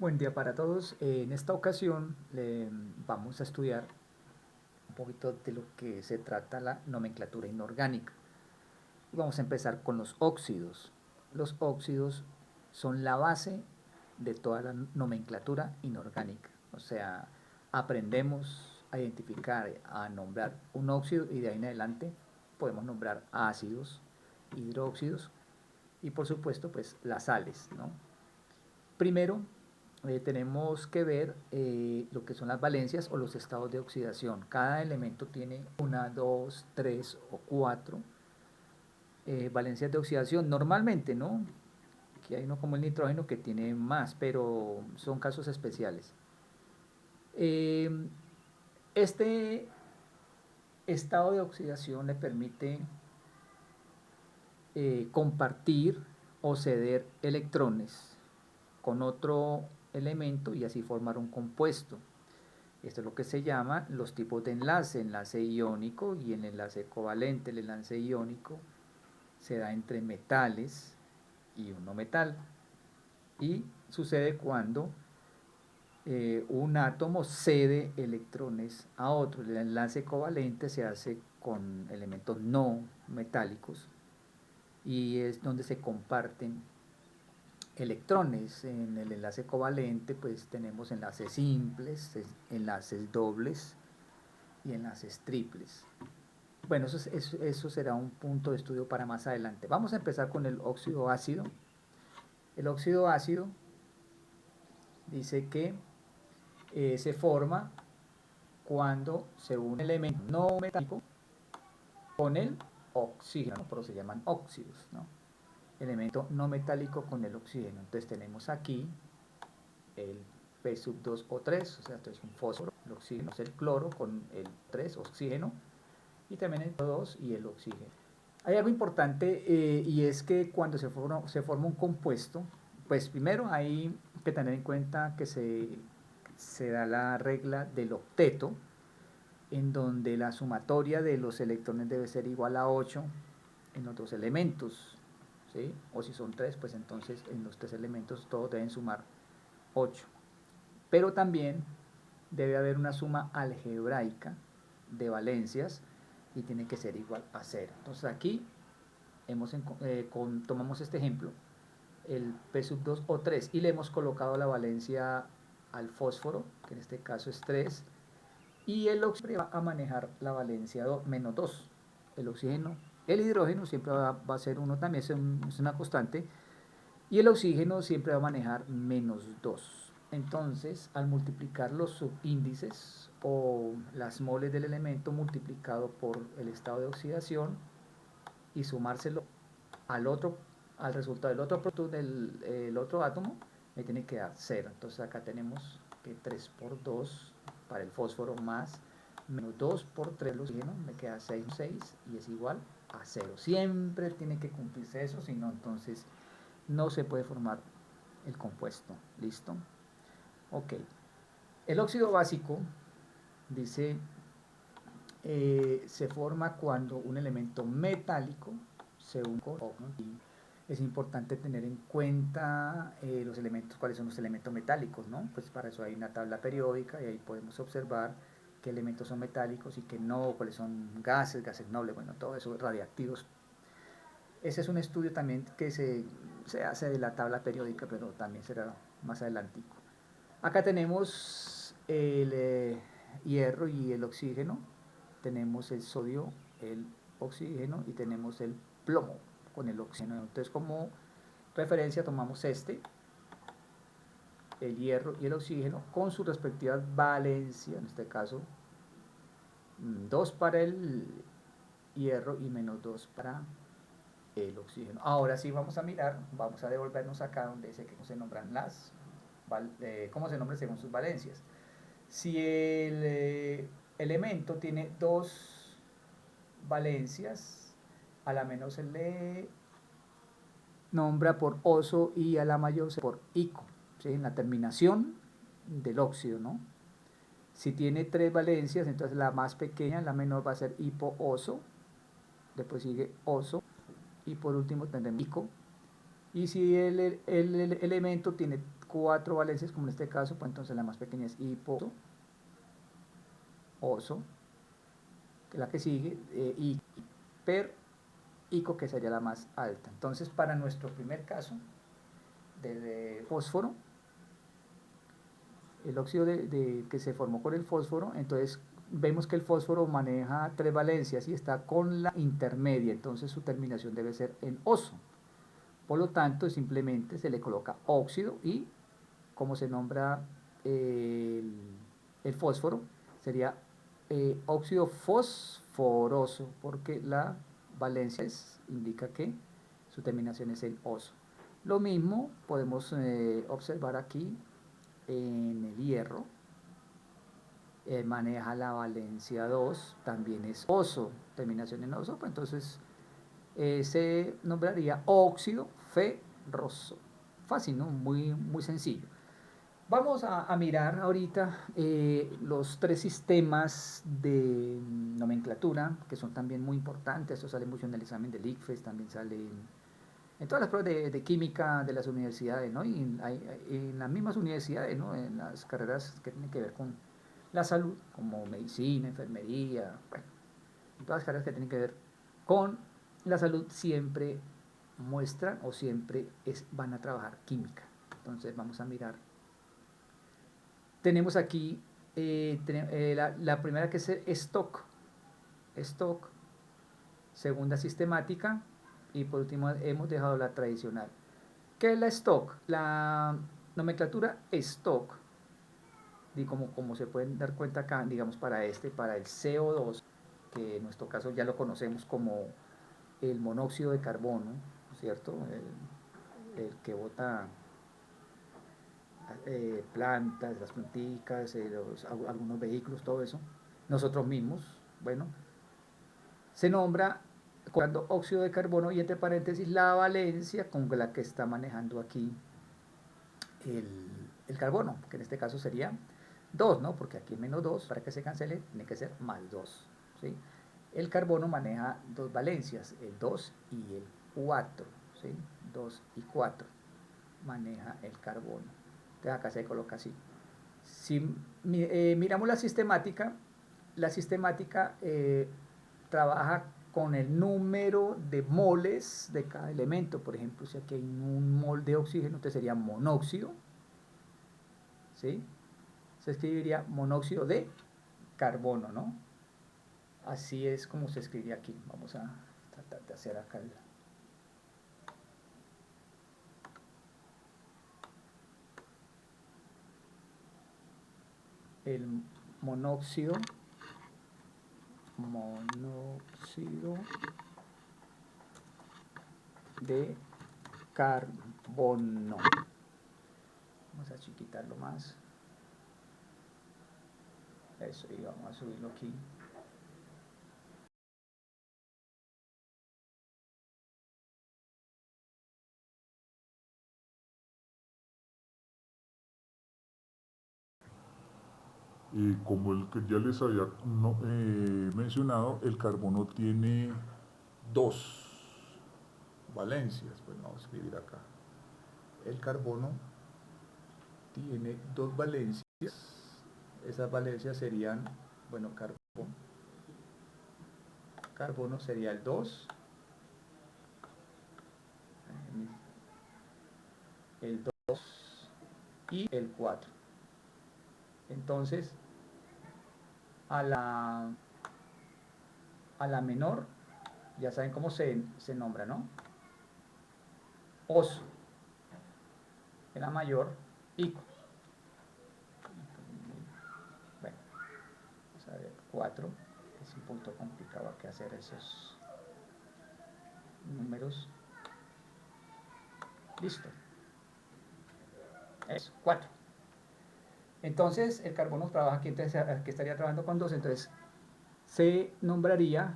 Buen día para todos. En esta ocasión vamos a estudiar un poquito de lo que se trata la nomenclatura inorgánica. Y vamos a empezar con los óxidos. Los óxidos son la base de toda la nomenclatura inorgánica. O sea, aprendemos a identificar, a nombrar un óxido y de ahí en adelante podemos nombrar ácidos, hidróxidos y por supuesto pues las sales, ¿no? Primero, tenemos que ver lo que son las valencias o los estados de oxidación. Cada elemento tiene una, dos, tres o cuatro valencias de oxidación. Normalmente, ¿no? Aquí hay uno como el nitrógeno que tiene más, pero son casos especiales. Eh, este estado de oxidación le permite compartir o ceder electrones con otro elemento y así formar un compuesto. Esto es lo que se llama los tipos de enlace iónico y el enlace covalente. El enlace iónico se da entre metales y un no metal. Y sucede cuando un átomo cede electrones a otro. El enlace covalente se hace con elementos no metálicos y es donde se comparten electrones. En el enlace covalente pues tenemos enlaces simples, enlaces dobles y enlaces triples. Bueno, eso será un punto de estudio para más adelante. Vamos a empezar con el óxido ácido. El óxido ácido dice que se forma cuando se une un elemento no metálico con el oxígeno, por eso se llaman óxidos, ¿no? Elemento no metálico con el oxígeno. Entonces tenemos aquí el P sub 2 o 3, o sea, esto es un fósforo, el oxígeno es el cloro con el 3, oxígeno, y también el O2 y el oxígeno. Hay algo importante y es que cuando se forma un compuesto, pues primero hay que tener en cuenta que se da la regla del octeto, en donde la sumatoria de los electrones debe ser igual a 8 en los dos elementos, ¿sí? O si son 3, pues entonces en los tres elementos todos deben sumar 8. Pero también debe haber una suma algebraica de valencias y tiene que ser igual a 0. Entonces aquí tomamos este ejemplo, el P sub 2 o 3, y le hemos colocado la valencia al fósforo, que en este caso es 3, y el oxígeno va a manejar la valencia menos 2. El oxígeno, el hidrógeno siempre va a ser 1 también, es una constante, y el oxígeno siempre va a manejar menos 2. Entonces, al multiplicar los subíndices o las moles del elemento multiplicado por el estado de oxidación y sumárselo al otro, al resultado del otro producto del otro átomo, me tiene que dar 0. Entonces acá tenemos que 3 por 2 para el fósforo más menos 2 por 3 el oxígeno, me queda 6 y es igual a 0. Siempre tiene que cumplirse eso, si no entonces no se puede formar el compuesto. ¿Listo? Ok. El óxido básico dice se forma cuando un elemento metálico se une con otro. Es importante tener en cuenta los elementos, cuáles son los elementos metálicos, ¿no? Pues para eso hay una tabla periódica y ahí podemos observar qué elementos son metálicos y qué no, cuáles son gases nobles, bueno, todo eso, radiactivos. Ese es un estudio también que se hace de la tabla periódica, pero también será más adelantico. Acá tenemos el hierro y el oxígeno, tenemos el sodio, el oxígeno y tenemos el plomo con el oxígeno. Entonces como referencia tomamos el hierro y el oxígeno con sus respectivas valencias, en este caso 2 para el hierro y menos 2 para el oxígeno. Ahora sí vamos a mirar, vamos a devolvernos acá donde dice que se nombran cómo se nombran según sus valencias. Si el elemento tiene dos valencias, a la menor se le nombra por oso y a la mayor por ico, ¿sí? En la terminación del óxido, ¿no? Si tiene tres valencias, entonces la más pequeña, la menor, va a ser hipo-oso, después sigue oso, y por último tendremos ico. Y si el elemento tiene 4 valencias, como en este caso, pues entonces la más pequeña es hipo, oso, que la que sigue, y per, ico, que sería la más alta. Entonces, para nuestro primer caso de fósforo, el óxido que se formó con el fósforo, entonces vemos que el fósforo maneja 3 valencias y está con la intermedia, entonces su terminación debe ser en oso. Por lo tanto, simplemente se le coloca óxido y, como se nombra el fósforo, sería óxido fosforoso, porque la valencia indica que su terminación es en oso. Lo mismo podemos observar aquí en el hierro. Maneja la valencia 2, también es oso, terminación en oso, pues entonces se nombraría óxido ferroso. Fácil, ¿no? Muy, muy sencillo. Vamos a mirar ahorita los 3 sistemas de nomenclatura, que son también muy importantes. Esto sale mucho en el examen del ICFES, también sale en todas las pruebas de química de las universidades, ¿no? Y en las mismas universidades, ¿no? En las carreras que tienen que ver con la salud, como medicina, enfermería, bueno, en todas las carreras que tienen que ver con la salud siempre muestran o siempre van a trabajar química. Entonces vamos a mirar. Tenemos aquí la primera, que es el stock, segunda sistemática, y por último hemos dejado la tradicional. ¿Qué es la stock? La nomenclatura stock, y como se pueden dar cuenta acá, digamos para el CO2, que en nuestro caso ya lo conocemos como el monóxido de carbono, ¿cierto? El que bota plantas, las planticas, algunos vehículos, todo eso, nosotros mismos, bueno, se nombra cuando óxido de carbono y entre paréntesis la valencia con la que está manejando aquí el carbono, que en este caso sería 2, ¿no? Porque aquí menos 2, para que se cancele, tiene que ser más 2, ¿sí? El carbono maneja 2 valencias, el 2 y el 4, ¿sí? 2 y 4 maneja el carbono. Entonces acá se coloca así. Si miramos la sistemática trabaja con el número de moles de cada elemento. Por ejemplo, si aquí hay un mol de oxígeno, entonces sería monóxido, ¿sí? Se escribiría monóxido de carbono, ¿no? Así es como se escribe aquí. Vamos a tratar de hacer acá el monóxido de carbono. Vamos a chiquitarlo más. Eso, y vamos a subirlo aquí. Como el que ya les había mencionado, el carbono tiene 2 valencias. Pues vamos a escribir acá. El carbono tiene 2 valencias. Esas valencias serían, bueno, carbono sería el 2, el 2 y el 4. Entonces, a la menor, ya saben cómo se nombra, ¿no? Oso. En la mayor, ico. Bueno, vamos a ver, 4. Es un punto complicado que hacer esos números. Listo. Eso, 4. Entonces, el carbono trabaja aquí, entonces aquí estaría trabajando con 2, entonces se nombraría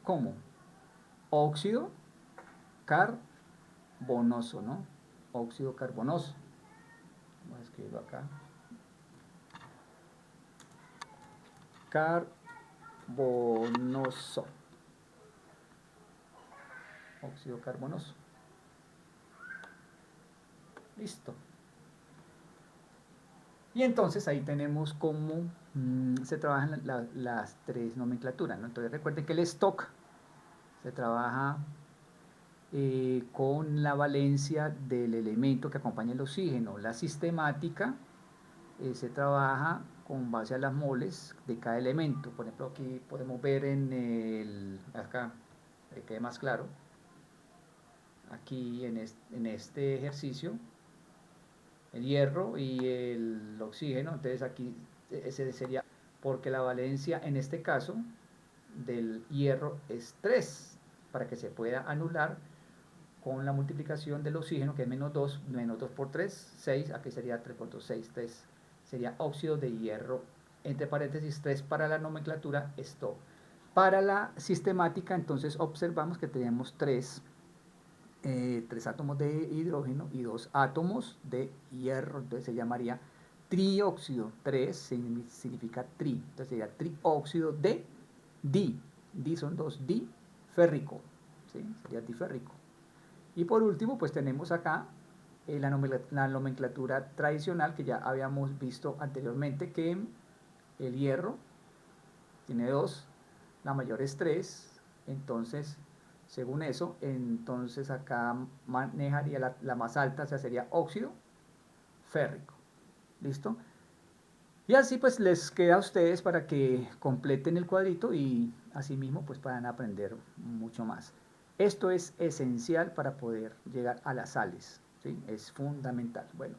como óxido carbonoso, ¿no? Óxido carbonoso. Vamos a escribirlo acá. Carbonoso. Óxido carbonoso. Listo. Y entonces ahí tenemos cómo se trabajan las tres nomenclaturas, ¿no? Entonces recuerden que el stock se trabaja con la valencia del elemento que acompaña el oxígeno. La sistemática se trabaja con base a las moles de cada elemento. Por ejemplo, aquí podemos ver acá, para que quede más claro, aquí en este ejercicio, el hierro y el oxígeno. Entonces aquí ese sería, porque la valencia en este caso del hierro es 3, para que se pueda anular con la multiplicación del oxígeno, que es menos 2 por 3, 6, aquí sería 3 por 2, 6, 3, sería óxido de hierro, entre paréntesis 3 para la nomenclatura, esto. Para la sistemática, entonces observamos que tenemos 3 átomos de hidrógeno y 2 átomos de hierro, entonces se llamaría trióxido. 3 significa tri, entonces sería trióxido de di son 2 diférrico, ¿sí? Sería diférrico. Y por último, pues tenemos acá la nomenclatura tradicional que ya habíamos visto anteriormente, que el hierro tiene 2, la mayor es 3, entonces según eso, entonces acá manejaría la más alta, o sea, sería óxido férrico. ¿Listo? Y así pues les queda a ustedes para que completen el cuadrito y asimismo pues puedan aprender mucho más. Esto es esencial para poder llegar a las sales, ¿sí? Es fundamental. Bueno.